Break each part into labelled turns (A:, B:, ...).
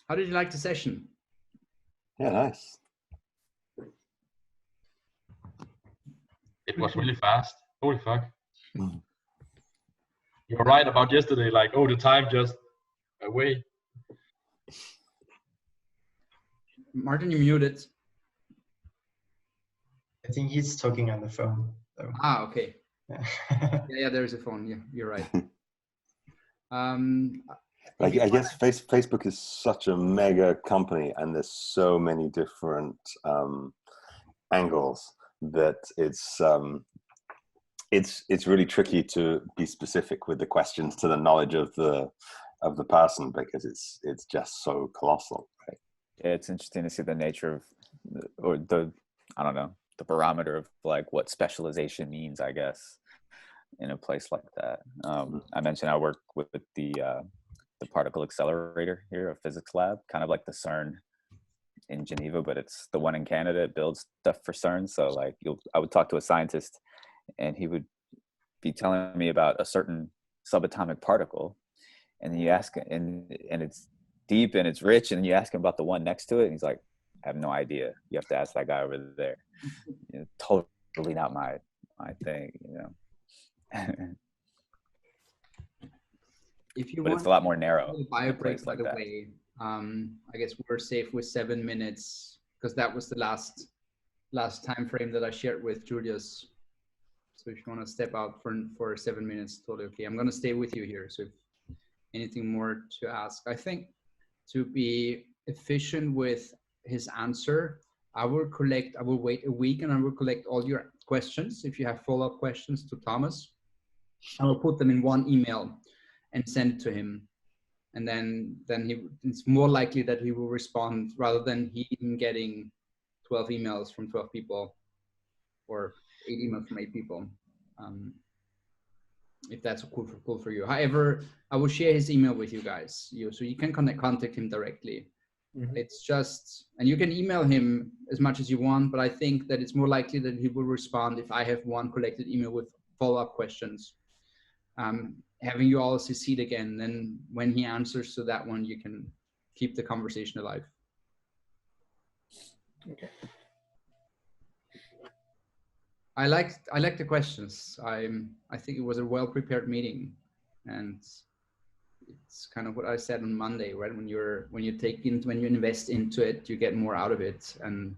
A: How did you like the session?
B: Yeah, nice.
C: It was really fast. Holy fuck. You're right about yesterday, like, oh, the time just away.
A: Martin, you muted.
D: I think he's talking on the phone. So.
A: Ah, okay.
D: Yeah.
A: Yeah, there's a phone. Yeah, you're right.
B: Like, I guess Facebook is such a mega company, and there's so many different angles that it's really tricky to be specific with the questions to the knowledge of the person, because it's just so colossal, right?
E: Yeah, it's interesting to see the nature of, or the, I don't know, the barometer of like what specialization means, I guess, in a place like that. I mentioned I work with the particle accelerator here, a physics lab, kind of like the CERN in Geneva, but it's the one in Canada. It builds stuff for CERN. So like I would talk to a scientist and he would be telling me about a certain subatomic particle, and then you ask, and it's deep and it's rich, and you ask him about the one next to it, and he's like, I have no idea. You have to ask that guy over there. You know, totally not my thing, you know.
A: If you
E: but
A: want
E: it's a lot more narrow.
A: the bio break, by
E: like
A: the
E: that.
A: way, I guess we're safe with 7 minutes, because that was the last time frame that I shared with Julius. So if you want to step out for 7 minutes, totally okay. I'm going to stay with you here. So if anything more to ask, I think to be efficient with his answer, I will wait a week and I will collect all your questions. If you have follow-up questions to Thomas, I will put them in one email and send it to him. And then it's more likely that he will respond rather than him getting 12 emails from 12 people or 8 emails from 8 people. If that's cool for you. However, I will share his email with you guys, so you can contact him directly. Mm-hmm. It's just, and you can email him as much as you want, but I think that it's more likely that he will respond if I have one collected email with follow-up questions. Having you all CC'd again, then when he answers to that one, you can keep the conversation alive.
D: Okay.
A: I like the questions. I think it was a well-prepared meeting, and it's kind of what I said on Monday, right? When you invest into it, you get more out of it. And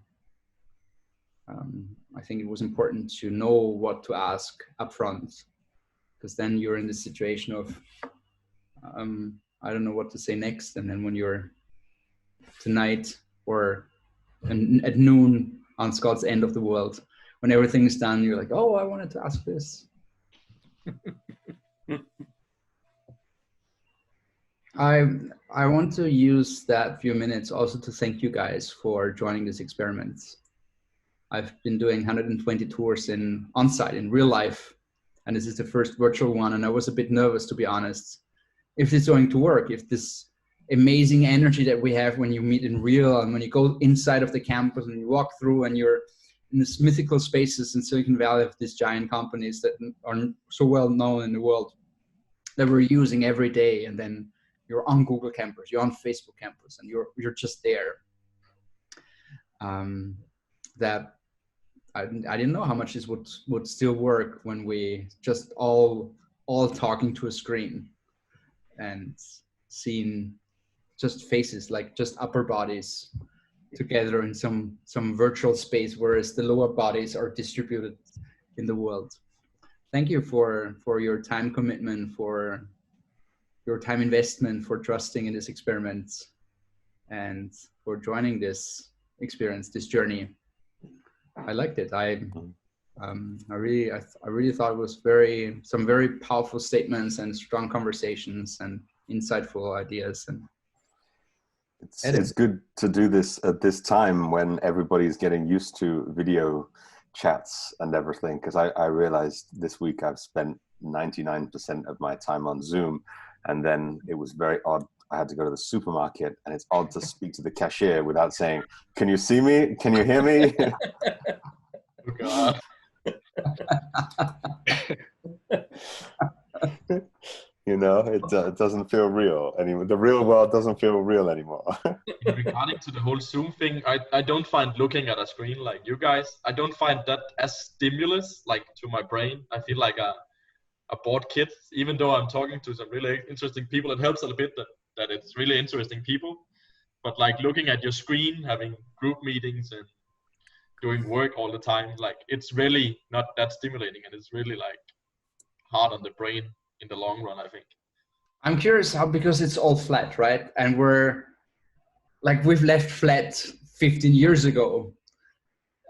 A: I think it was important to know what to ask upfront, because then you're in the situation of I don't know what to say next. And then when you're tonight or at noon on Scott's end of the world, when everything is done, you're like, oh, I wanted to ask this. I want to use that few minutes also to thank you guys for joining this experiment. I've been doing 120 tours on-site in real life, and this is the first virtual one, and I was a bit nervous, to be honest, if it's going to work, if this amazing energy that we have when you meet in real, and when you go inside of the campus and you walk through and you're in these mythical spaces in Silicon Valley of these giant companies that are so well known in the world that we're using every day, and then you're on Google campus, you're on Facebook campus, and you're just there. That I didn't know how much this would still work when we just all talking to a screen and seeing just faces, like just upper bodies together in some virtual space, whereas the lower bodies are distributed in the world. Thank you for your time commitment, for your time investment, for trusting in this experiment, and for joining this experience, this journey. I liked it. I really thought it was some very powerful statements and strong conversations and insightful ideas. And
B: it's good to do this at this time when everybody's getting used to video chats and everything, because I realized this week I've spent 99% of my time on Zoom, and then it was very odd. I had to go to the supermarket, and it's odd to speak to the cashier without saying, "Can you see me? Can you hear me?"
C: Oh God.
B: You know, it doesn't feel real anymore. The real world doesn't feel real anymore.
C: Regarding to the whole Zoom thing, I don't find looking at a screen like you guys, I don't find that as stimulus, like to my brain. I feel like a bored kid, even though I'm talking to some really interesting people. It helps a little bit that it's really interesting people. But like looking at your screen, having group meetings and doing work all the time, like it's really not that stimulating, and it's really like hard on the brain in the long run, I think.
A: I'm curious how, because it's all flat, right? And we've left flat 15 years ago.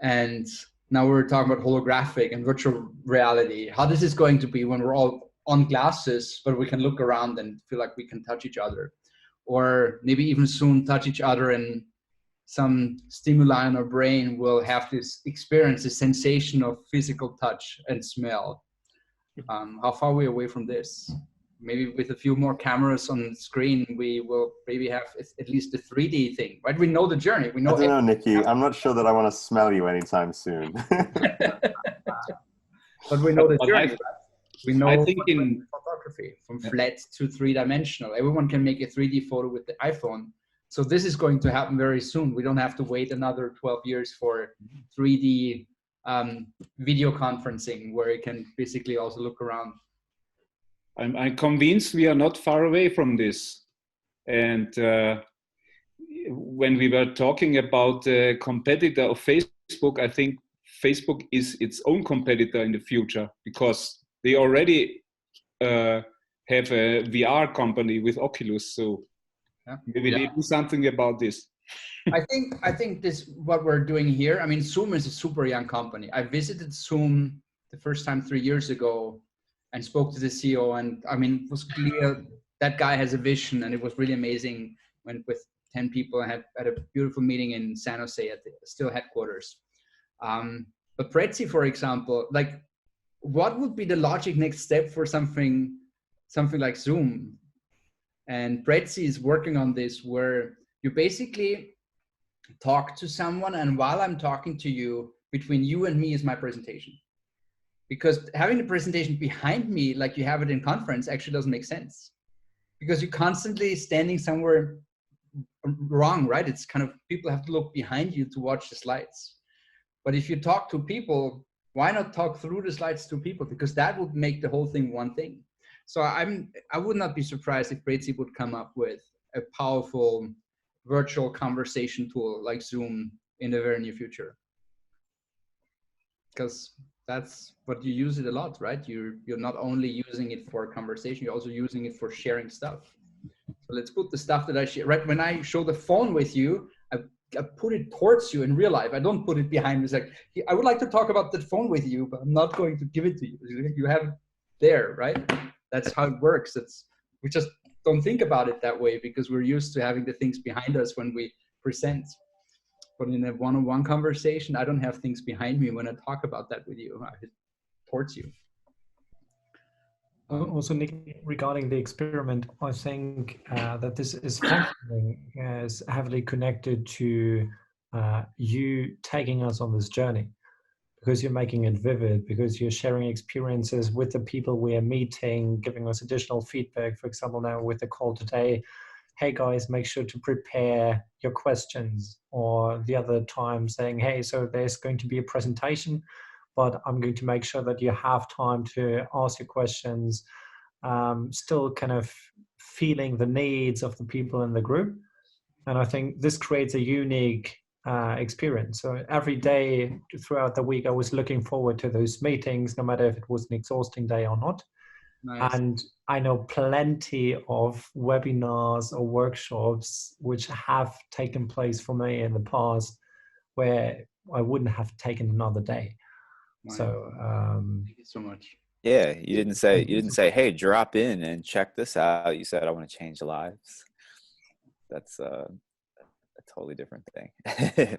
A: And now we're talking about holographic and virtual reality. How this is going to be when we're all on glasses, but we can look around and feel like we can touch each other. Or maybe even soon touch each other, and some stimuli in our brain will have this experience, the sensation of physical touch and smell. How far are we away from this? Maybe with a few more cameras on the screen, we will maybe have at least the 3D thing, right? We know the journey. We know.
B: I don't know, Nikki. I'm not sure that I want to smell you anytime soon.
A: But we know the journey. Right? We know
F: I think in
A: photography from flat to 3-dimensional. Everyone can make a 3D photo with the iPhone. So this is going to happen very soon. We don't have to wait another 12 years for 3D video conferencing, where you can basically also look around.
F: I'm convinced we are not far away from this. And when we were talking about the competitor of Facebook, I think Facebook is its own competitor in the future, because they already have a VR company with Oculus. So maybe they do something about this.
A: I think this, what we're doing here, I mean, Zoom is a super young company. I visited Zoom the first time 3 years ago and spoke to the CEO, and I mean, it was clear that guy has a vision, and it was really amazing. Went with 10 people and had a beautiful meeting in San Jose at the still headquarters. But Prezi, for example, like, what would be the logic next step for something like Zoom? And Prezi is working on this, where you basically talk to someone, and while I'm talking to you, between you and me is my presentation. Because having the presentation behind me, like you have it in conference, actually doesn't make sense. Because you're constantly standing somewhere wrong, right? It's kind of, people have to look behind you to watch the slides. But if you talk to people, why not talk through the slides to people? Because that would make the whole thing one thing. So I would not be surprised if Prezi would come up with a powerful virtual conversation tool like Zoom in the very near future. Because that's what you use it a lot, right? You're not only using it for conversation, you're also using it for sharing stuff. So let's put the stuff that I share, right? When I show the phone with you, I put it towards you in real life. I don't put it behind me. It's like, I would like to talk about the phone with you, but I'm not going to give it to you. You have it there, right? That's how it works. We just don't think about it that way, because we're used to having the things behind us when we present. But in a one-on-one conversation, I don't have things behind me when I talk about that with you. I hit towards you.
G: Also, Nick, regarding the experiment, I think that this is functioning as heavily connected to you taking us on this journey, because you're making it vivid, because you're sharing experiences with the people we are meeting, giving us additional feedback. For example, now with the call today, hey guys, make sure to prepare your questions, or the other time saying, hey, so there's going to be a presentation, but I'm going to make sure that you have time to ask your questions, still kind of feeling the needs of the people in the group. And I think this creates a unique experience. So every day throughout the week, I was looking forward to those meetings, no matter if it was an exhausting day or not. Nice. And I know plenty of webinars or workshops which have taken place for me in the past where I wouldn't have taken another day. Wow. So
A: thank you so much.
E: Yeah, you didn't say, hey, drop in and check this out. You said, I want to change lives. That's a totally different thing.